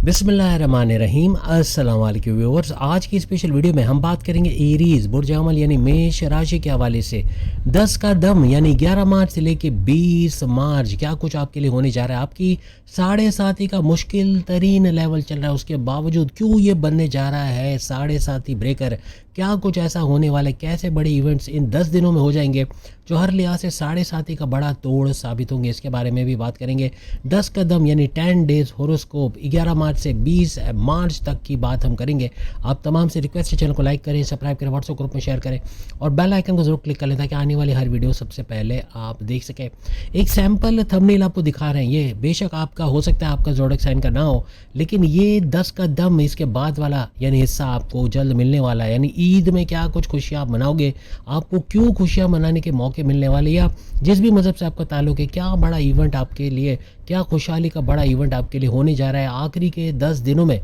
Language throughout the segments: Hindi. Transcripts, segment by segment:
बिस्मिल्लाहिर्रहमानिर्रहीम। अस्सलाम वालेकुम व्यूअर्स। आज की स्पेशल वीडियो में हम बात करेंगे एरीज बुर्ज अमल यानी मेष राशि के हवाले से 10 का दम यानी 11 मार्च से लेके 20 मार्च क्या कुछ आपके लिए होने जा रहा है। आपकी 7.5 का मुश्किल तरीन लेवल चल रहा है, उसके बावजूद क्यों ये बनने जा रहा है 7.5 ब्रेकर। क्या कुछ ऐसा होने वाला है, कैसे बड़े इवेंट्स इन 10 दिनों में हो जाएंगे जो हर लिहाज से 7.5 का बड़ा तोड़ साबित होंगे। इसके बारे में भी बात करेंगे। 10 कदम यानी 10 डेज होरोस्कोप 11 मार्च से 20 मार्च तक की बात हम करेंगे। आप तमाम से रिक्वेस्ट है चैनल को लाइक करें, सब्सक्राइब करें, व्हाट्सएप ग्रुप में शेयर करें और बेल आइकन को जरूर क्लिक कर लें ताकि आने वाली हर वीडियो सबसे पहले आप देख सकें। एक सैम्पल थंबनेल आपको दिखा रहे हैं, ये बेशक आपका हो सकता है, आपका ज़ोडिएक साइन का ना हो, लेकिन ये 10 का दम इसके बाद वाला यानी हिस्सा आपको जल्द मिलने वाला है। यानी ईद में क्या कुछ खुशियाँ आप मनाओगे, आपको क्यों खुशियाँ मनाने के मौके मिलने वाले, या जिस भी मज़हब से आपका ताल्लुक है क्या बड़ा इवेंट आपके लिए, क्या खुशहाली का बड़ा इवेंट आपके लिए होने जा रहा है आखिरी के 10 दिनों में।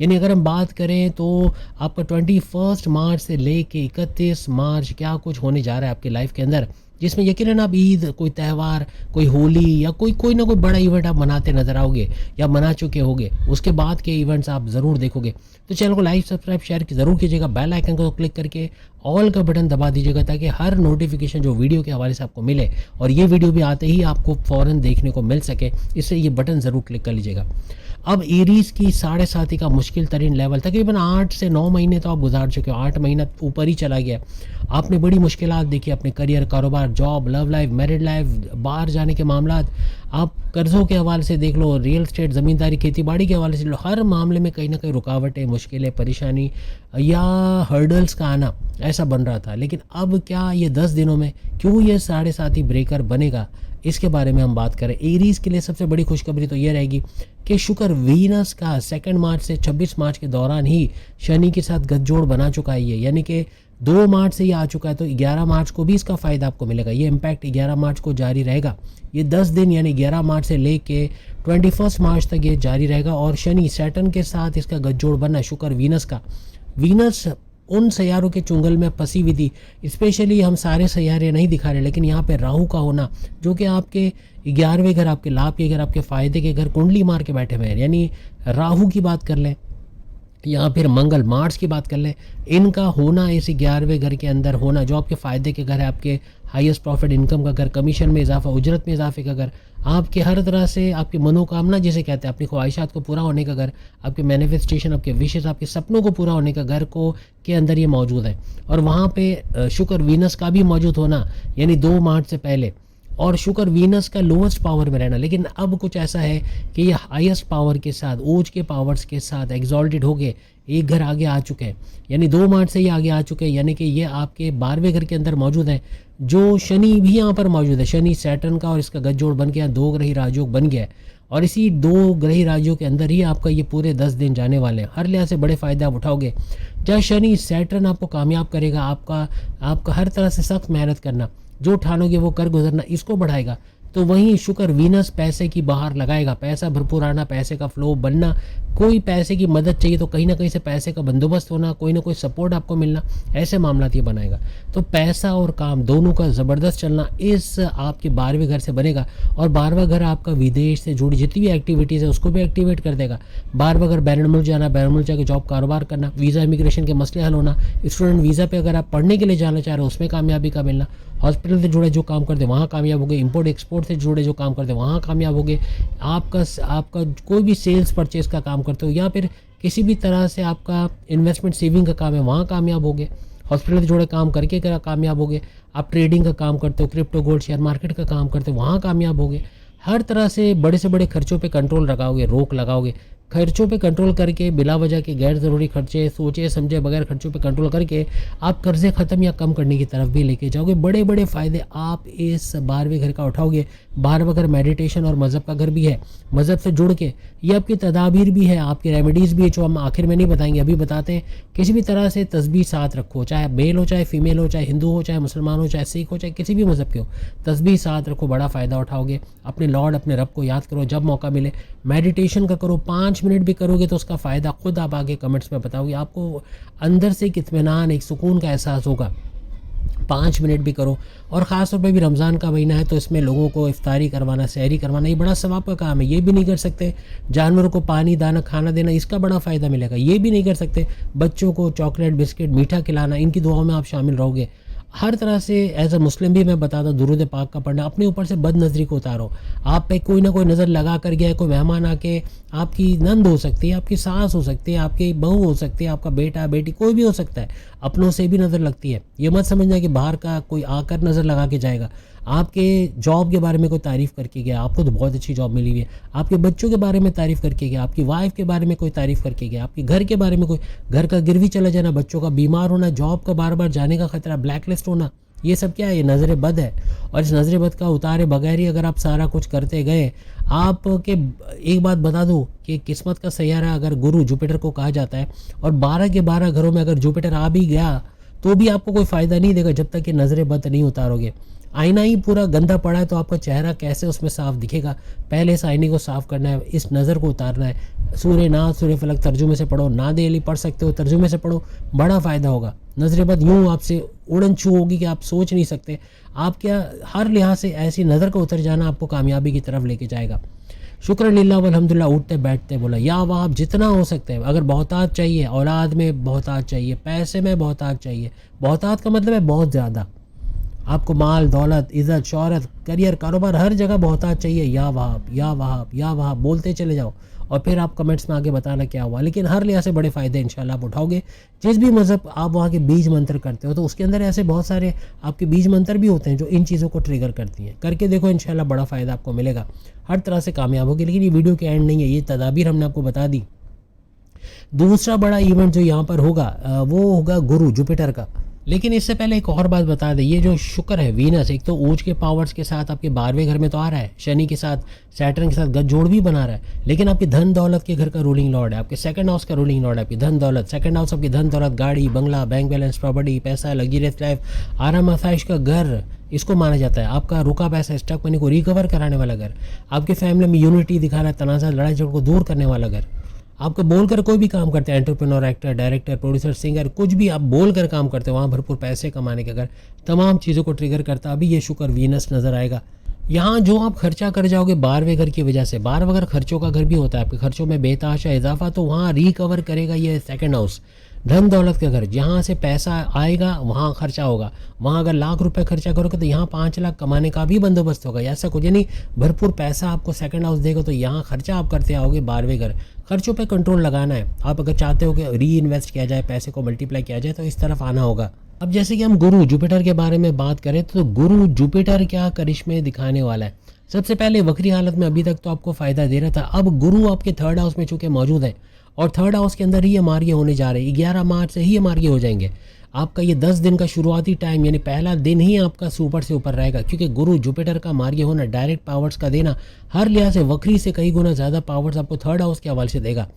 यानी अगर हम बात करें तो आपका 21 मार्च से लेके 31 मार्च क्या कुछ होने जा रहा है आपकी लाइफ के अंदर, जिसमें यकीनन आप ईद, कोई त्यौहार, कोई होली या कोई ना कोई बड़ा इवेंट आप मनाते नजर आओगे या मना चुके होगे। उसके बाद के इवेंट्स आप ज़रूर देखोगे। तो चैनल को लाइक, सब्सक्राइब, शेयर ज़रूर कीजिएगा। बेल आइकन को क्लिक करके ऑल का बटन दबा दीजिएगा ताकि हर नोटिफिकेशन जो वीडियो के हवाले से आपको मिले और ये वीडियो भी आते ही आपको फ़ौरन देखने को मिल सके, इससे ये बटन ज़रूर क्लिक कर लीजिएगा। अब एरीज की 7.5 का मुश्किल तरीन लेवल तकरीबन 8 से 9 महीने तो आप गुजार चुके हो, 8 महीना ऊपर ही चला गया। आपने बड़ी मुश्किलात देखी अपने करियर, कारोबार, job, love life, married life, बाहर जाने के मामलात, आप कर्ज़ों के हवाले से देख लो, रियल एस्टेट, ज़मींदारी, खेती बाड़ी के हवाले से लो, हर मामले में कहीं ना कहीं रुकावटें, मुश्किलें, परेशानी या हर्डल्स का आना ऐसा बन रहा था। लेकिन अब क्या ये 10 दिनों में क्यों ये 7.5 ब्रेकर बनेगा, इसके बारे में हम बात करें। एरीज के लिए सबसे बड़ी खुशखबरी तो ये रहेगी कि शुक्र वीनस का 2 मार्च से 26 मार्च के दौरान ही शनि के साथ गठजोड़ बना चुका है। ये यानी कि 2 मार्च से ये आ चुका है, तो 11 मार्च को भी इसका फ़ायदा आपको मिलेगा। ये इम्पैक्ट 11 मार्च को जारी रहेगा। ये 10 दिन यानी 11 मार्च से लेके 21 मार्च तक ये जारी रहेगा। और शनि सैटर्न के साथ इसका गठजोड़ बनना, शुक्र वीनस का, वीनस उन सैयारों के चुंगल में फंसी हुई थी। स्पेशली हम सारे सैयारे नहीं दिखा रहे, लेकिन यहाँ पे राहु का होना जो कि आपके 11वें घर, आपके लाभ के घर, आपके फ़ायदे के घर कुंडली मार के बैठे हुए हैं। यानी राहु की बात कर लें या फिर मंगल, मार्स की बात कर लें, इनका होना इस 11वें घर के अंदर होना जो आपके फ़ायदे के घर है, आपके हाईएस्ट प्रॉफिट इनकम का घर, कमीशन में इजाफा, उजरत में इजाफे का घर, आपके हर तरह से आपकी मनोकामना जिसे कहते हैं, अपनी ख्वाहिशात को पूरा होने का घर, आपके मैनिफेस्टेशन, आपके विशेष, आपके सपनों को पूरा होने का घर को के अंदर ये मौजूद है। और वहाँ पे शुक्र वीनस का भी मौजूद होना यानी 2 मार्च से पहले, और शुक्र वीनस का लोएस्ट पावर में रहना। लेकिन अब कुछ ऐसा है कि ये हाईएस्ट पावर के साथ, ओज के पावर्स के साथ एग्जॉल्टेड हो गए, एक घर आगे आ चुके हैं। यानी 2 मार्च से ये आगे आ चुके हैं, यानी कि ये आपके 12वें घर के अंदर मौजूद है, जो शनि भी यहाँ पर मौजूद है। शनि सैटर्न का और इसका गठजोड़ बन गया, 2 ग्रही राजयोग बन गया है। और इसी 2 ग्रही राजयोग के अंदर ही आपका ये पूरे 10 दिन जाने वाले हैं। हर लिहाज से बड़े फ़ायदे आप उठाओगे। जहाँ शनि सैटर्न आपको कामयाब करेगा, आपका हर तरह से सख्त मेहनत करना, जो ठानोगे वो कर गुजरना, इसको बढ़ाएगा। तो वहीं शुक्र वीनस पैसे की बाहर लगाएगा, पैसा भरपूर आना, पैसे का फ्लो बनना, कोई पैसे की मदद चाहिए तो कहीं ना कहीं से पैसे का बंदोबस्त होना, कोई ना कोई सपोर्ट आपको मिलना, ऐसे मामला ये बनाएगा। तो पैसा और काम दोनों का ज़बरदस्त चलना इस आपके 12वें घर से बनेगा। और 12वां घर आपका विदेश से जुड़ी जितनी भी एक्टिविटीज़ है उसको भी एक्टिवेट कर देगा। 12वां घर बैरून मुल्क जाना, बैरून मुल्क जाकर जॉब कारोबार करना, वीज़ा इमिग्रेशन के मसले हल होना, स्टूडेंट वीज़ा पे अगर आप पढ़ने के लिए जाना चाह रहे हो उसमें कामयाबी का मिलना, हॉस्पिटल से जुड़े जो काम करते वहाँ कामयाब हो गए, इंपोर्ट एक्सपोर्ट से जुड़े जो काम करते वहाँ कामयाब हो गए, आपका कोई भी सेल्स परचेज का काम करते हो या फिर किसी भी तरह से आपका इन्वेस्टमेंट सेविंग का काम है वहाँ कामयाब हो गए, हॉस्पिटल से जुड़े काम करके कामयाब हो गए, आप ट्रेडिंग का काम करते हो, क्रिप्टो गोल्ड शेयर मार्केट का काम करते हो वहाँ कामयाब हो गए। हर तरह से बड़े से बड़े खर्चों पे कंट्रोल लगाओगे, रोक लगाओगे, खर्चों पे कंट्रोल करके बिला वजह के गैर ज़रूरी खर्चे, सोचे समझे बगैर खर्चों पे कंट्रोल करके आप कर्जे ख़त्म या कम करने की तरफ भी लेके जाओगे। बड़े बड़े फ़ायदे आप इस 12वें घर का उठाओगे। 12वां घर मेडिटेशन और मज़हब का घर भी है, मज़हब से जुड़ के ये आपकी तदाबीर भी है, आपकी रेमेडीज़ भी है जो हम आखिर में नहीं बताएंगे, अभी बताते हैं। किसी भी तरह से तस्बीह साथ रखो, चाहे मेल हो, चाहे फीमेल हो, चाहे हिंदू हो, चाहे मुसलमान हो, चाहे सिख हो, चाहे किसी भी मज़हब के हो, तस्बीह साथ रखो, बड़ा फ़ायदा उठाओगे। अपने लॉर्ड, अपने रब को याद करो जब मौका मिले, मेडिटेशन का करो, 5 मिनट भी करोगे तो उसका फ़ायदा खुद आप आगे कमेंट्स में बताओगे। आपको अंदर से एक इत्मीनान, एक सुकून का एहसास होगा 5 मिनट भी करो। और ख़ास तौर पे भी रमज़ान का महीना है तो इसमें लोगों को इफ्तारी करवाना, सहरी करवाना, ये बड़ा सवाब का काम है। ये भी नहीं कर सकते, जानवरों को पानी दाना खाना देना, इसका बड़ा फ़ायदा मिलेगा। ये भी नहीं कर सकते, बच्चों को चॉकलेट बिस्किट मीठा खिलाना, इनकी दुआओं में आप शामिल रहोगे। हर तरह से एज अ मुस्लिम भी मैं बताता, दुरूद पाक का पढ़ना, अपने ऊपर से बद नज़री को उतारो। आप पे कोई ना कोई नज़र लगा कर गया है, कोई मेहमान आके, आपकी नंद हो सकती है, आपकी सास हो सकती है, आपकी बहू हो सकती है, आपका बेटा बेटी कोई भी हो सकता है, अपनों से भी नज़र लगती है। ये मत समझना कि बाहर का कोई आकर नज़र लगा के जाएगा। आपके जॉब के बारे में कोई तारीफ़ करके गया, आपको तो बहुत अच्छी जॉब मिली हुई है, आपके बच्चों के बारे में तारीफ़ करके गया, आपकी वाइफ के बारे में कोई तारीफ़ करके गया, आपके घर के बारे में कोई, घर का गिरवी चला जाना, बच्चों का बीमार होना, जॉब का बार बार जाने का खतरा, ब्लैक लिस्ट होना, ये सब क्या है? ये नज़र बद है। और इस नज़र बद का उतारे बगैर ही अगर आप सारा कुछ करते गए, आपके एक बात बता दूं कि किस्मत का सैयारा अगर गुरु जुपिटर को कहा जाता है, और 12 के 12 घरों में अगर जुपिटर आ भी गया तो भी आपको कोई फ़ायदा नहीं देगा जब तक कि नज़र बद नहीं उतारोगे। आईना ही पूरा गंदा पड़ा है तो आपका चेहरा कैसे उसमें साफ दिखेगा? पहले इस आईने को साफ़ करना है, इस नज़र को उतारना है। सूर्य नाथ सूर्य फलक तर्जुमे से पढ़ो, ना देली पढ़ सकते हो, तर्जुमे से पढ़ो, बड़ा फ़ायदा होगा। नज़र बद यूँ आपसे उड़न छू होगी कि आप सोच नहीं सकते। आप क्या, हर लिहाज से ऐसी नज़र का उतर जाना आपको कामयाबी की तरफ लेके जाएगा। शुक्र लिल्लाह वल्हम्दुलिल्लाह, उठते बैठते बोला या वाह, आप जितना हो सकते हैं। अगर बहुतात चाहिए, औलाद में बहुतात चाहिए, पैसे में बहुतात चाहिए, बहुतात का मतलब है बहुत ज़्यादा, आपको माल दौलत इज़्ज़त शोहरत करियर कारोबार हर जगह बहुतात चाहिए, या वहाब या वहाब या वहाब बोलते चले जाओ, और फिर आप कमेंट्स में आगे बताना क्या हुआ। लेकिन हर लिहाज से बड़े फ़ायदे इंशाल्लाह आप उठाओगे। जिस भी मज़हब आप वहाँ के बीज मंत्र करते हो तो उसके अंदर ऐसे बहुत सारे आपके बीज मंत्र भी होते हैं जो इन चीज़ों को ट्रिगर करती हैं। करके देखो, इंशाल्लाह बड़ा फ़ायदा आपको मिलेगा, हर तरह से कामयाब होगी। लेकिन ये वीडियो के एंड नहीं है, ये तदाबीर हमने आपको बता दी। दूसरा बड़ा इवेंट जो यहाँ पर होगा वो होगा गुरु जुपिटर का। लेकिन इससे पहले एक और बात बता दें, ये जो शुक्र है वीनस, एक तो ऊंच के पावर्स के साथ आपके 12वें घर में तो आ रहा है, शनि के साथ सैटर्न के साथ गठजोड़ भी बना रहा है, लेकिन आपकी धन दौलत के घर का रूलिंग लॉर्ड है, आपके सेकंड हाउस का रूलिंग लॉर्ड है, आपकी धन दौलत। सेकंड हाउस आपकी धन दौलत, गाड़ी बंगला, बैंक बैलेंस, प्रॉपर्टी, पैसा, लग्जरियस लाइफ, आराम आसाइश का घर, इसको माना जाता है। आपका रुका पैसा, स्टक मनी को रिकवर कराने वाला घर, आपकी फैमिली में यूनिटी दिखा रहा है, तनाज़ा लड़ाई झगड़ों को दूर करने वाला घर। आपको बोलकर कोई भी काम करते हैं, entrepreneur, actor, director, producer, singer, कुछ भी आप बोलकर काम करते हो, वहाँ भरपूर पैसे कमाने के अगर तमाम चीज़ों को ट्रिगर करता, अभी ये शुक्र वीनस नज़र आएगा। यहाँ जो आप खर्चा कर जाओगे 12वें घर की वजह से, 12वां घर खर्चों का घर भी होता है, आपके खर्चों में बेतहाशा इजाफा, तो वहाँ रिकवर करेगा ये सेकंड हाउस, धन दौलत का घर। जहाँ से पैसा आएगा वहाँ खर्चा होगा, वहाँ अगर लाख रुपए खर्चा करोगे तो यहाँ 5 लाख कमाने का भी बंदोबस्त होगा। ऐसा कुछ यानी भरपूर पैसा आपको सेकंड हाउस देगा, तो यहाँ खर्चा आप करते आओगे 12वें घर। खर्चों पे कंट्रोल लगाना है। आप अगर चाहते हो कि री इन्वेस्ट किया जाए, पैसे को मल्टीप्लाई किया जाए, तो इस तरफ आना होगा। अब जैसे कि हम गुरु जुपिटर के बारे में बात करें तो गुरु जुपिटर क्या करिश्मे दिखाने वाला है। सबसे पहले वक्री हालत में अभी तक तो आपको फ़ायदा दे रहा था, अब गुरु आपके थर्ड हाउस में चूँकि मौजूद है और थर्ड हाउस के अंदर ही ये मार्गे होने जा रहे हैं, 11 मार्च से ही ये मार्गे हो जाएंगे। आपका ये 10 दिन का शुरुआती टाइम यानी पहला दिन ही आपका सुपर से ऊपर रहेगा, क्योंकि गुरु जुपिटर का मार्गे होना, डायरेक्ट पावर्स का देना, हर लिहाज से वक्री से कई गुना ज़्यादा पावर्स आपको थर्ड हाउस के हवाले से देगा।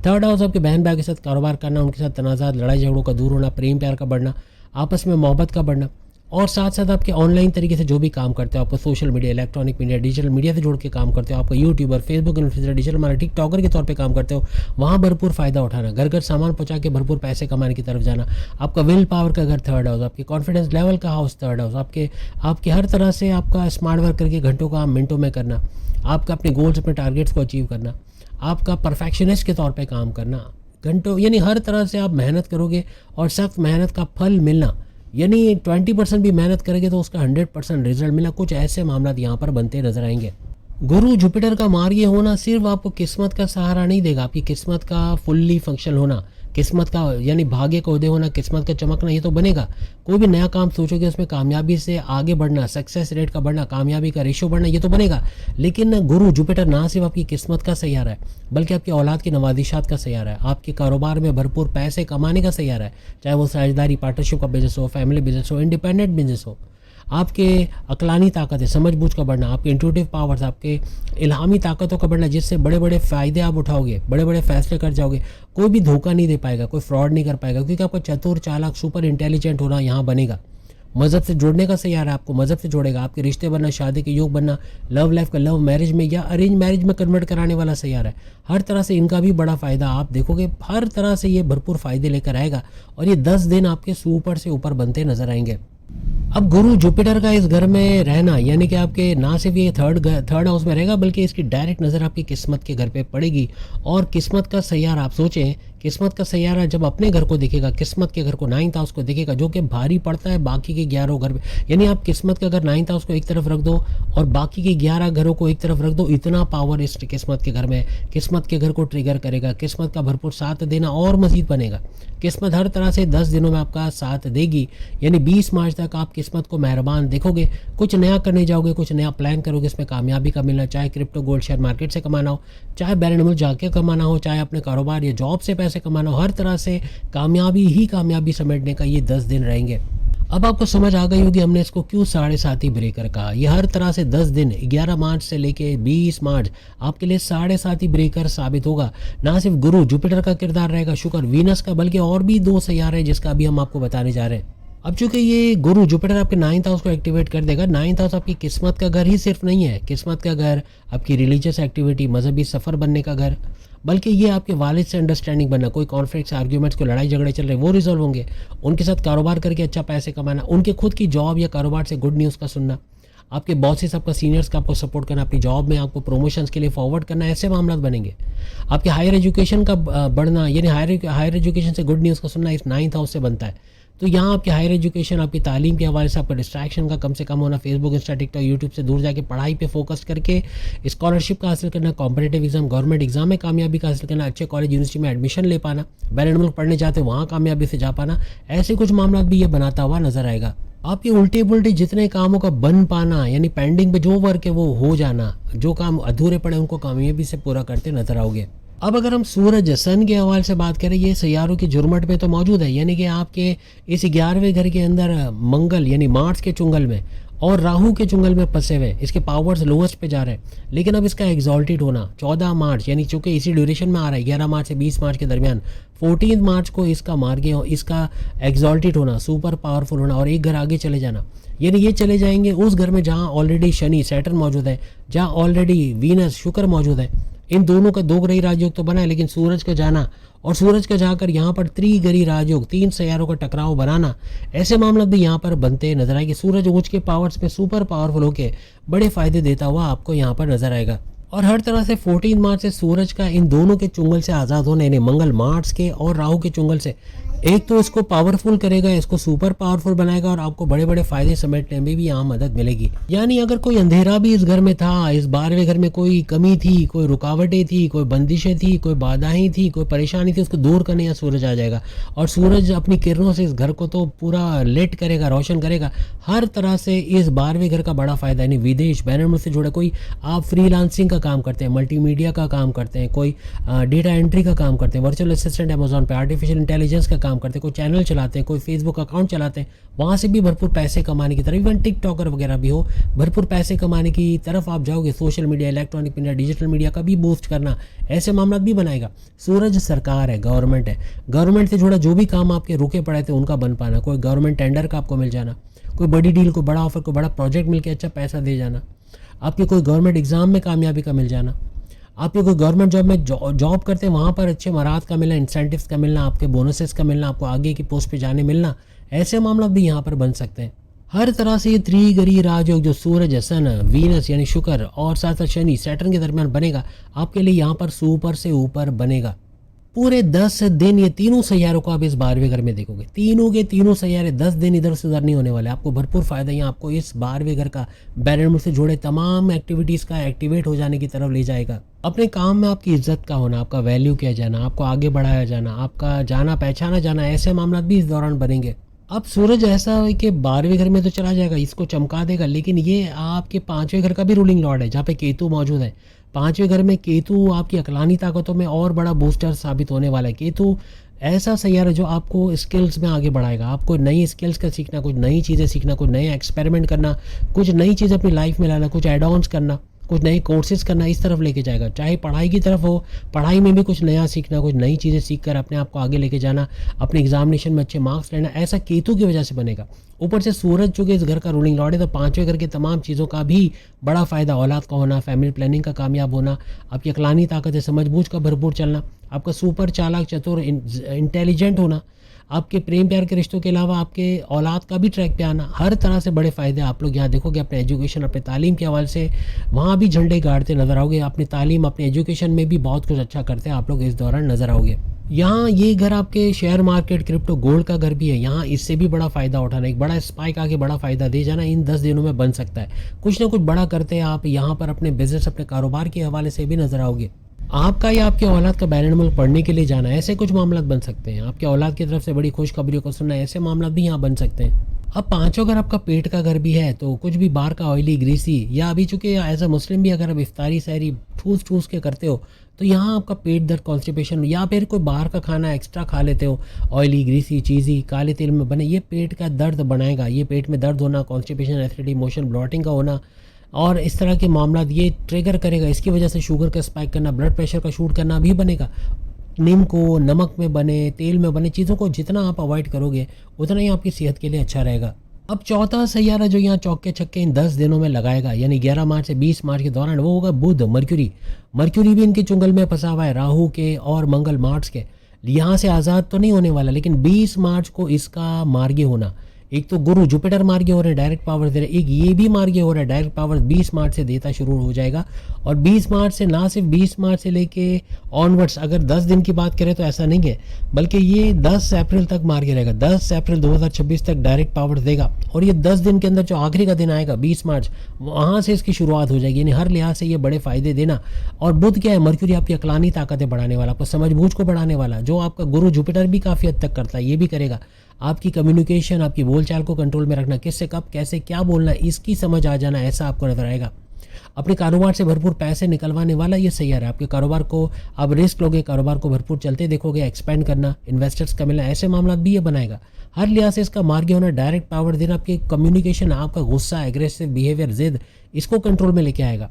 थर्ड हाउस आपके बहन भाई के साथ कारोबार करना, उनके साथ तनाज़ात लड़ाई झगड़ों का दूर होना, प्रेम प्यार का बढ़ना, आपस में मोहब्बत का बढ़ना, और साथ साथ आपके ऑनलाइन तरीके से जो भी काम करते हो, आपको social media, electronic media, digital media से जोड़ के काम करते हो, आपका YouTuber, Facebook influencer, digital marketing, TikToker के तौर पे काम करते हो, वहाँ भरपूर फ़ायदा उठाना, घर घर सामान पहुँचा के भरपूर पैसे कमाने की तरफ जाना। आपका विल पावर का घर थर्ड हाउस, आपके कॉन्फिडेंस लेवल का हाउस थर्ड हाउस, आपके हर तरह से आपका स्मार्ट वर्क करके घंटों का मिनटों में करना, आपका अपने गोल्स अपने टारगेट्स को अचीव करना, आपका परफेक्शनिस्ट के तौर पर काम करना, घंटों यानी हर तरह से आप मेहनत करोगे और सख्त मेहनत का फल मिलना, यानी 20% भी मेहनत करेंगे तो उसका 100% रिजल्ट मिला। कुछ ऐसे मामला यहाँ पर बनते नजर आएंगे। गुरु जुपिटर का मार्ग होना सिर्फ आपको किस्मत का सहारा नहीं देगा, आपकी किस्मत का फुल्ली फंक्शनल होना, किस्मत का यानी भाग्य का उदय होना, किस्मत का चमकना, ये तो बनेगा। कोई भी नया काम सोचोगे उसमें कामयाबी से आगे बढ़ना, सक्सेस रेट का बढ़ना, कामयाबी का रेशो बढ़ना, ये तो बनेगा। लेकिन गुरु जुपिटर ना सिर्फ आपकी किस्मत का सैयारा है बल्कि आपकी औलाद की नवादिशात का सैयारा है, आपके कारोबार में भरपूर पैसे कमाने का सैयारा है, चाहे वो साझेदारी पार्टनरशिप का बिजनेस हो, फैमिली बिजनेस हो, इंडिपेंडेंट बिजनेस हो। आपके अकलानी ताकत है, समझबूझ का बढ़ना, आपके इंट्यूटिव पावर्स, आपके इल्हामी ताकतों का बढ़ना, जिससे बड़े बड़े फ़ायदे आप उठाओगे, बड़े बड़े फैसले कर जाओगे। कोई भी धोखा नहीं दे पाएगा, कोई फ्रॉड नहीं कर पाएगा, क्योंकि आपका चतुर चालाक सुपर इंटेलिजेंट होना यहाँ बनेगा। मज़हब से जुड़ने का सैयारा आपको मज़हब से जोड़ेगा, आपके रिश्ते बनना, शादी के योग बनना, लव लाइफ का लव मैरिज में या अरेंज मैरिज में कन्वर्ट कराने वाला सैयारा है। हर तरह से इनका भी बड़ा फ़ायदा आप देखोगे, हर तरह से ये भरपूर फ़ायदे लेकर आएगा और ये 10 दिन आपके सुपर से ऊपर बनते नजर आएंगे। अब गुरु जुपिटर का इस घर में रहना यानी कि आपके ना सिर्फ ये थर्ड हाउस में रहेगा, बल्कि इसकी डायरेक्ट नज़र आपकी किस्मत के घर पे पड़ेगी। और किस्मत का सैयारा, आप सोचें, किस्मत का सैयारा जब अपने घर को देखेगा, किस्मत के घर को, 9th हाउस को देखेगा, जो कि भारी पड़ता है बाकी के 11 घर पे। यानी आप किस्मत का घर 9th हाउस को एक तरफ रख दो और बाकी के 11 घरों को एक तरफ रख दो, इतना पावर इस किस्मत के घर में है। किस्मत के घर को ट्रिगर करेगा, किस्मत का भरपूर साथ देना और मजीद बनेगा। किस्मत हर तरह से 10 दिनों में आपका साथ देगी। यानी 20 मार्च तक आप किस्मत को मेहरबान देखोगे। कुछ नया करने जाओगे, कुछ नया प्लान करोगे, इसमें कामयाबी का मिलना, चाहे क्रिप्टो गोल्ड शेयर मार्केट से कमाना हो, चाहे बैरन मुल्क जाके कमाना हो, चाहे अपने कारोबार या जॉब से पैसे कमाना हो, हर तरह से कामयाबी ही कामयाबी समेटने का ये 10 दिन रहेंगे। अब आपको समझ आ गई होगी हमने इसको क्यों 7.5 ब्रेकर कहा। ये हर तरह से 10 दिन 11 मार्च से लेके 20 मार्च आपके लिए 7.5 ब्रेकर साबित होगा। ना सिर्फ गुरु जुपिटर का किरदार रहेगा, शुक्र, वीनस का, बल्कि और भी 2 सैयारे जिसका अभी हम आपको बताने जा रहे हैं। अब चूंकि ये गुरु जुपिटर आपके 9th हाउस को एक्टिवेट कर देगा। 9th हाउस आपकी किस्मत का घर ही सिर्फ नहीं है, किस्मत का घर आपकी रिलीजियस एक्टिविटी, मजहबी सफ़र बनने का घर, बल्कि ये आपके वालिद से अंडरस्टैंडिंग बनना, कोई कॉन्फ्लिक्ट्स, आर्ग्यूमेंट्स, कोई लड़ाई झगड़े चल रहे वो रिजॉल्व होंगे, उनके साथ कारोबार करके अच्छा पैसे कमाना, उनके खुद की जॉब या कारोबार से गुड न्यूज़ का सुनना, आपके बॉसेस, आपका सीनियर्स का आपको सपोर्ट करना, अपनी जॉब में आपको प्रमोशंस के लिए फॉरवर्ड करना, ऐसे मामला बनेंगे। आपके हायर एजुकेशन का बढ़ना, यानी हायर एजुकेशन से गुड न्यूज़ का सुनना इस 9th हाउस से बनता है। तो यहाँ आपकी हायर एजुकेशन, आपकी तालीम के हवाले से आपका डिस्ट्रैक्शन का कम से कम होना, फेसबुक, इंस्टा, टिकटॉक, यूट्यूब से दूर जाके पढ़ाई पे फोकस करके स्कॉलरशिप का हासिल करना, कॉम्पिटेटिव एग्जाम, गवर्नमेंट एग्जाम में कामयाबी का हासिल करना, अच्छे कॉलेज यूनिवर्सिटी में एडमिशन ले पाना, बैरन मुल्क पढ़ने जाते वहाँ कामयाबी से जा पाना, ऐसे कुछ मामला भी ये बनाता हुआ नजर आएगा। आपके उल्टे पुल्टे जितने कामों का बन पाना, यानी पेंडिंग पे जो वर्क है वो हो जाना, जो काम अधूरे पड़े उनको कामयाबी से पूरा करते नजर आओगे। अब अगर हम सूरज, सन के हवाले से बात करें, ये सैयारों की जुर्मट पे तो मौजूद है। यानी कि आपके इस 11वें घर के अंदर मंगल यानी मार्स के चुंगल में और राहु के चुंगल में फंसे हुए, इसके पावर्स लोएस्ट पे जा रहे हैं। लेकिन अब इसका एग्जॉल्टेड होना 14 मार्च, यानी चूंकि इसी ड्यूरेशन में आ रहा है, 11 मार्च से 20 मार्च के दरमियान, 14 मार्च को इसका मार्गे, इसका एग्जॉल्टेड होना, सुपर पावरफुल होना और एक घर आगे चले जाना। यानी ये चले जाएंगे उस घर में जहाँ ऑलरेडी शनि, सैटर्न मौजूद है, जहाँ ऑलरेडी वीनस, शुक्र मौजूद है। इन दोनों का 2 ग्रही राजयोग तो बना है, लेकिन सूरज का जाना और सूरज का जाकर यहाँ पर त्रिग्रही राजयोग, 3 सैयारों का टकराव बनाना, ऐसे मामला भी यहाँ पर बनते नजर आएंगे। सूरज ऊंच के पावर्स में सुपर पावरफुल होकर बड़े फायदे देता हुआ आपको यहाँ पर नजर आएगा। और हर तरह से 14 मार्च से सूरज का इन दोनों के चुंगल से आज़ाद होने, यानी मंगल, मार्स के और राहु के चुंगल से, एक तो इसको पावरफुल करेगा, इसको सुपर पावरफुल बनाएगा और आपको बड़े बड़े फायदे समेटने में भी यहाँ मदद मिलेगी। यानी अगर कोई अंधेरा भी इस घर में था, इस 12वें घर में कोई कमी थी, कोई रुकावटें थी, कोई बंदिशें थी, कोई बाधाएं थी, कोई परेशानी थी, उसको दूर करने यहाँ सूरज आ जाएगा और सूरज अपनी किरणों से इस घर को तो पूरा लेट करेगा, रोशन करेगा। हर तरह से इस 12वें घर का बड़ा फायदा, यानी विदेश, बैरन मुल्क से जुड़े, कोई आप फ्रीलांसिंग का काम करते हैं, मल्टीमीडिया का काम करते हैं, कोई डेटा एंट्री का काम करते हैं, वर्चुअल असिस्टेंट अमेजोन पे, आर्टिफिशियल इंटेलिजेंस का काम करते हैं, कोई चैनल चलाते हैं, कोई फेसबुक अकाउंट चलाते हैं, वहाँ से भी भरपूर पैसे कमाने की तरफ, इवन टिकटॉकर वगैरह भी हो, भरपूर पैसे कमाने की तरफ आप जाओगे। Social media, electronic media, digital media का भी बूस्ट करना, ऐसे मामला भी बनाएगा। सूरज सरकार है, गवर्नमेंट है, गवर्नमेंट से जुड़ा जो भी काम आपके रुके पड़े थे उनका बन पाना, कोई गवर्नमेंट टेंडर का आपको मिल जाना, कोई बड़ी डील, कोई बड़ा ऑफर, कोई बड़ा प्रोजेक्ट मिल के अच्छा पैसा दे जाना, आपके कोई गवर्नमेंट एग्जाम में कामयाबी का मिल जाना, आपके कोई गवर्नमेंट जॉब में जॉब करते हैं वहाँ पर अच्छे मराहत का मिलना, इंसेंटिव्स का मिलना, आपके बोनसेस का मिलना, आपको आगे की पोस्ट पे जाने मिलना, ऐसे मामला भी यहाँ पर बन सकते हैं। हर तरह से ये त्रिग्रही राजयोग जो सूरज, सन, वीनस यानी शुक्र और साथ साथ शनि, सैटर्न के दरमियान बनेगा, आपके लिए यहाँ पर सुपर से ऊपर बनेगा। पूरे 10 दिन ये तीनों सैयारों को आप इस 12वें घर में देखोगे, तीनों के तीनों सैयारे 10 दिन इधर से उधर नहीं होने वाले। आपको भरपूर फायदा यहाँ आपको इस 12वें घर का बैरन मुल्क से जुड़े तमाम एक्टिविटीज़ का एक्टिवेट हो जाने की तरफ ले जाएगा। अपने काम में आपकी इज्जत का होना, आपका वैल्यू किया जाना, आपको आगे बढ़ाया जाना, आपका जाना पहचाना जाना, ऐसे मामला भी इस दौरान बनेंगे। अब सूरज ऐसा है कि 12वें घर में तो चला जाएगा, इसको चमका देगा, लेकिन ये आपके 5वें घर का भी रूलिंग लॉर्ड है, जहाँ पे केतु मौजूद है। 5वें घर में केतु आपकी अकलानी ताकतों में और बड़ा बूस्टर साबित होने वाला है। केतु ऐसा सैयारा जो आपको स्किल्स में आगे बढ़ाएगा, आपको नई स्किल्स का सीखना, कुछ नई चीज़ें सीखना, कुछ नए एक्सपेरिमेंट करना, कुछ नई चीज़ अपनी लाइफ में लाना, कुछ एड ऑन्स करना, कुछ नए कोर्सेज करना, इस तरफ लेके जाएगा। चाहे पढ़ाई की तरफ हो, पढ़ाई में भी कुछ नया सीखना, कुछ नई चीज़ें सीख कर अपने आप को आगे लेके जाना, अपने एग्जामिनेशन में अच्छे मार्क्स लेना, ऐसा केतु की वजह से बनेगा। ऊपर से सूरज चूँकि इस घर का रूलिंग लॉर्ड है, तो 5वें घर के तमाम चीज़ों का भी बड़ा फ़ायदा, औलाद का होना, फैमिली प्लानिंग का कामयाब होना, आपकी अकलानी ताकत है, समझ बूझ का भरपूर चलना, आपका सुपर चालाक, चतुर, इंटेलिजेंट होना, आपके प्रेम प्यार के रिश्तों के अलावा आपके औलाद का भी ट्रैक पे आना, हर तरह से बड़े फ़ायदे आप लोग यहाँ देखोगे। अपने एजुकेशन, अपने तालीम के हवाले से वहाँ भी झंडे गाड़ते नज़र आओगे। अपनी तालीम, अपने एजुकेशन में भी बहुत कुछ अच्छा करते हैं आप लोग इस दौरान नज़र आओगे। यहाँ ये घर आपके शेयर मार्केट, क्रिप्टो, गोल्ड का घर भी है। यहाँ इससे भी बड़ा फ़ायदा उठाना, एक बड़ा स्पाइक आके बड़ा फ़ायदा दे जाना इन 10 दिनों में बन सकता है। कुछ ना कुछ बड़ा करते हैं आप यहाँ पर अपने बिजनेस, अपने कारोबार के हवाले से भी नज़र आओगे। आपका या आपके औलाद का बैरन मुल्क पढ़ने के लिए जाना, ऐसे कुछ मामला बन सकते हैं। आपके औलाद की तरफ से बड़ी खुशखबरी को सुनना, ऐसे मामला भी यहाँ बन सकते हैं। अब पाँचों अगर आपका पेट का घर भी है तो कुछ भी बाहर का ऑयली, ग्रीसी, या अभी चूँकि एज अ मुस्लिम भी अगर आप इफ्तारी सहरी ठूस ठूस के करते हो तो यहाँ आपका पेट दर्द, कॉन्स्टिपेशन, या फिर कोई बाहर का खाना एक्स्ट्रा खा लेते हो, ऑयली, ग्रीसी, चीज़ी, काले तेल में बने, ये पेट का दर्द बनाएगा। ये पेट में दर्द होना, कॉन्स्टिपेशन, एसिडिटी, मोशन ब्लॉटिंग का होना और इस तरह के मामला ये ट्रिगर करेगा। इसकी वजह से शुगर का स्पाइक करना, ब्लड प्रेशर का शूट करना भी बनेगा। नीम को नमक में बने, तेल में बने चीज़ों को जितना आप अवॉइड करोगे उतना ही आपकी सेहत के लिए अच्छा रहेगा। अब चौथा सैयारा जो यहाँ चौके छक्के इन 10 दिनों में लगाएगा, यानी 11 मार्च से 20 मार्च के दौरान, वो होगा बुध, मर्क्यूरी। मर्क्यूरी भी इनके चुंगल में फंसा हुआ है, राहु के और मंगल, मार्स के। यहाँ से आज़ाद तो नहीं होने वाला, लेकिन 20 मार्च को इसका मार्गी होना। एक तो गुरु, जुपिटर मार्गी हो रहे हैं, डायरेक्ट पावर दे रहे हैं। एक ये भी मार्गी हो रहा है, डायरेक्ट पावर 20 मार्च से देता शुरू हो जाएगा। और 20 मार्च से, ना सिर्फ 20 मार्च से लेके ऑनवर्ड्स, अगर 10 दिन की बात करें तो ऐसा नहीं है, बल्कि ये 10 अप्रैल तक मार्गी रहेगा। 10 अप्रैल 2026 तक डायरेक्ट पावर देगा। और ये 10 दिन के अंदर जो आखिरी का दिन आएगा 20 मार्च, वहाँ से इसकी शुरुआत हो जाएगी। यानी हर लिहाज से ये बड़े फ़ायदे देना। और बुध क्या है? मर्क्यूरी आपकी अकलानी ताकतें बढ़ाने वाला, आपको समझबूझ को बढ़ाने वाला। जो आपका गुरु जुपिटर भी काफ़ी हद तक करता है, ये भी करेगा। आपकी कम्युनिकेशन, आपकी बोलचाल को कंट्रोल में रखना, किससे कब कैसे क्या बोलना, इसकी समझ आ जाना, ऐसा आपको नजर आएगा। अपने कारोबार से भरपूर पैसे निकलवाने वाला ये सैयारा है। आपके कारोबार को आप रिस्क लोगे, कारोबार को भरपूर चलते देखोगे, एक्सपेंड करना, इन्वेस्टर्स का मिलना, ऐसे मामला भी ये बनाएगा। हर लिहाज से इसका मार्ग होना, डायरेक्ट पावर देना, आपकी कम्युनिकेशन, आपका गुस्सा, एग्रेसिव बिहेवियर, जिद, इसको कंट्रोल में लेके आएगा।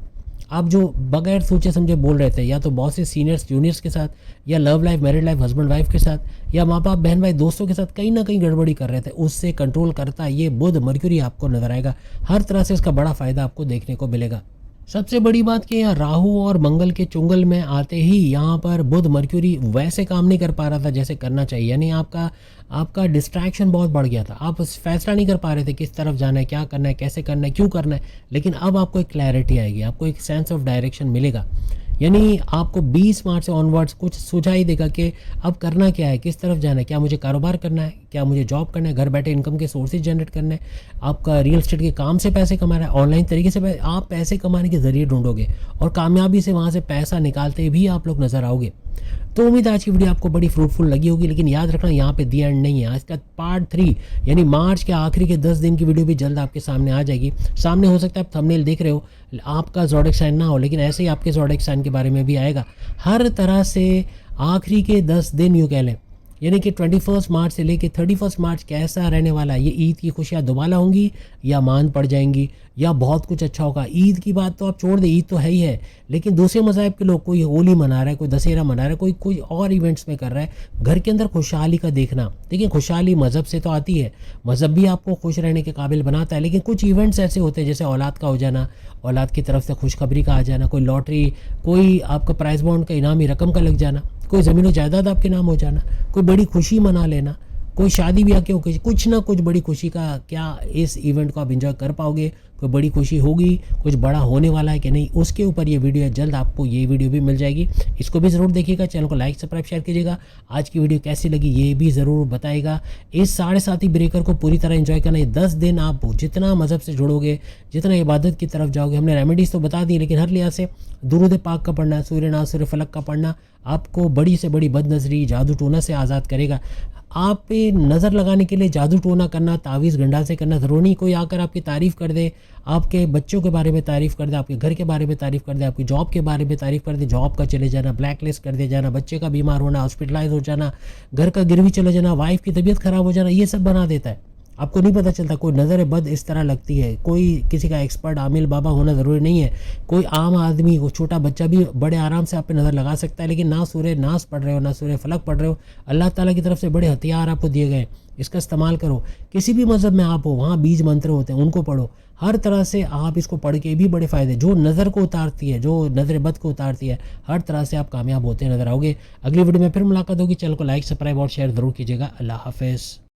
आप जो बगैर सोचे समझे बोल रहे थे, या तो बॉसेस, सीनियर्स, जूनियर्स के साथ, या love life, married life, husband wife के साथ, या माँ बाप, बहन भाई, दोस्तों के साथ कहीं ना कहीं गड़बड़ी कर रहे थे, उससे कंट्रोल करता ये बुध, मर्क्यूरी आपको नजर आएगा। हर तरह से इसका बड़ा फायदा आपको देखने को मिलेगा। सबसे बड़ी बात कि यहाँ राहु और मंगल के चुंगल में आते ही यहाँ पर बुध, मर्क्यूरी वैसे काम नहीं कर पा रहा था जैसे करना चाहिए। यानी आपका डिस्ट्रैक्शन बहुत बढ़ गया था। आप फैसला नहीं कर पा रहे थे किस तरफ जाना है, क्या करना है, कैसे करना है, क्यों करना है। लेकिन अब आपको एक क्लैरिटी आएगी, आपको एक सेंस ऑफ डायरेक्शन मिलेगा। यानी आपको 20 मार्च से ऑनवर्ड्स कुछ सुझाई देगा कि अब करना क्या है, किस तरफ जाना है, क्या मुझे कारोबार करना है, क्या मुझे जॉब करना है, घर बैठे इनकम के सोर्सेज जनरेट करना है, आपका रियल एस्टेट के काम से पैसे कमाना है, ऑनलाइन तरीके से आप पैसे कमाने के ज़रिए ढूंढोगे और कामयाबी से वहाँ से पैसा निकालते भी आप लोग नज़र आओगे। तो उम्मीद है आज की वीडियो आपको बड़ी फ्रूटफुल लगी होगी। लेकिन याद रखना, यहाँ पे दी एंड नहीं है। आज का पार्ट 3 यानी मार्च के आखिरी के 10 दिन की वीडियो भी जल्द आपके सामने आ जाएगी। सामने हो सकता है आप थंबनेल देख रहे हो, आपका ज़ोडिएक साइन ना हो, लेकिन ऐसे ही आपके ज़ोडिएक साइन के बारे में भी आएगा। हर तरह से आखिरी के 10 दिन यूँ कह लें, यानी कि 21 मार्च से लेके 31 मार्च कैसा रहने वाला है। ये ईद की खुशियाँ दोबारा होंगी या मांद पड़ जाएंगी या बहुत कुछ अच्छा होगा। ईद की बात तो आप छोड़ दें, ईद तो है ही है, लेकिन दूसरे मज़ाहिब के लोग, कोई होली मना रहा है, कोई दशहरा मना रहा है, कोई और इवेंट्स में कर रहा है। घर के अंदर खुशहाली का देखना, देखिए खुशहाली मज़हब से तो आती है, मज़हब भी आपको खुश रहने के काबिल बनाता है। लेकिन कुछ इवेंट्स ऐसे होते हैं जैसे औलाद का हो जाना, औलाद की तरफ से खुशखबरी का आ जाना, कोई लॉटरी, कोई आपका प्राइस बॉन्ड का इनामी रकम का लग जाना, कोई ज़मीन जायदाद आपके नाम हो जाना, कोई बड़ी खुशी मना लेना, कोई शादी ब्याह के ओकेजन, कुछ ना कुछ बड़ी खुशी का क्या इस इवेंट को आप एंजॉय कर पाओगे, कोई बड़ी खुशी होगी, कुछ बड़ा होने वाला है कि नहीं, उसके ऊपर ये वीडियो है। जल्द आपको ये वीडियो भी मिल जाएगी, इसको भी ज़रूर देखिएगा। चैनल को लाइक, सब्सक्राइब, शेयर कीजिएगा। आज की वीडियो कैसी लगी ये भी ज़रूर बताइएगा। इस 7.5 ब्रेकर को पूरी तरह एंजॉय करना। ये 10 दिन आप जितना मज़हब से जुड़ोगे, जितना इबादत की तरफ जाओगे, हमने रेमेडीज़ तो बता दी, लेकिन हर लिहाज से दुरूद पाक का पढ़ना, सूर्य नाज, सूर्य फलक का पढ़ना आपको बड़ी से बड़ी बदनज़री, जादू टोना से आज़ाद करेगा। आप पे नज़र लगाने के लिए जादू टोना करना, तावीज़ गंडा से करना ज़रूरी नहीं। कोई आकर आपकी तारीफ़ कर दे, आपके बच्चों के बारे में तारीफ़ कर दे, आपके घर के बारे में तारीफ़ कर दे, आपकी जॉब के बारे में तारीफ़ कर दे, जॉब का चले जाना, ब्लैक लिस्ट कर दे जाना, बच्चे का बीमार होना, हॉस्पिटलाइज हो जाना, घर का गिरवी चले जाना, वाइफ की तबीयत ख़राब हो जाना, ये सब बना देता है। आपको नहीं पता चलता। कोई नज़र बद इस तरह लगती है, कोई किसी का एक्सपर्ट आमिल बाबा होना ज़रूरी नहीं है। कोई आम आदमी, को छोटा बच्चा भी बड़े आराम से आप पे नज़र लगा सकता है। लेकिन ना सूर्य नास पढ़ रहे हो, ना सूर्य फलक पढ़ रहे हो, अल्लाह ताला की तरफ से बड़े हथियार आपको दिए गए, इसका इस्तेमाल करो। किसी भी मज़हब में आप हो, वहाँ बीज मंत्र होते हैं, उनको पढ़ो। हर तरह से आप इसको पढ़ के भी बड़े फ़ायदे, जो नज़र को उतारती है, जो नज़र बद को उतारती है, हर तरह से आप कामयाब होते नज़र आओगे। अगली वीडियो में फिर मुलाकात होगी। चैनल को लाइक, सब्सक्राइब और शेयर ज़रूर कीजिएगा। अल्लाह हाफ़िज़।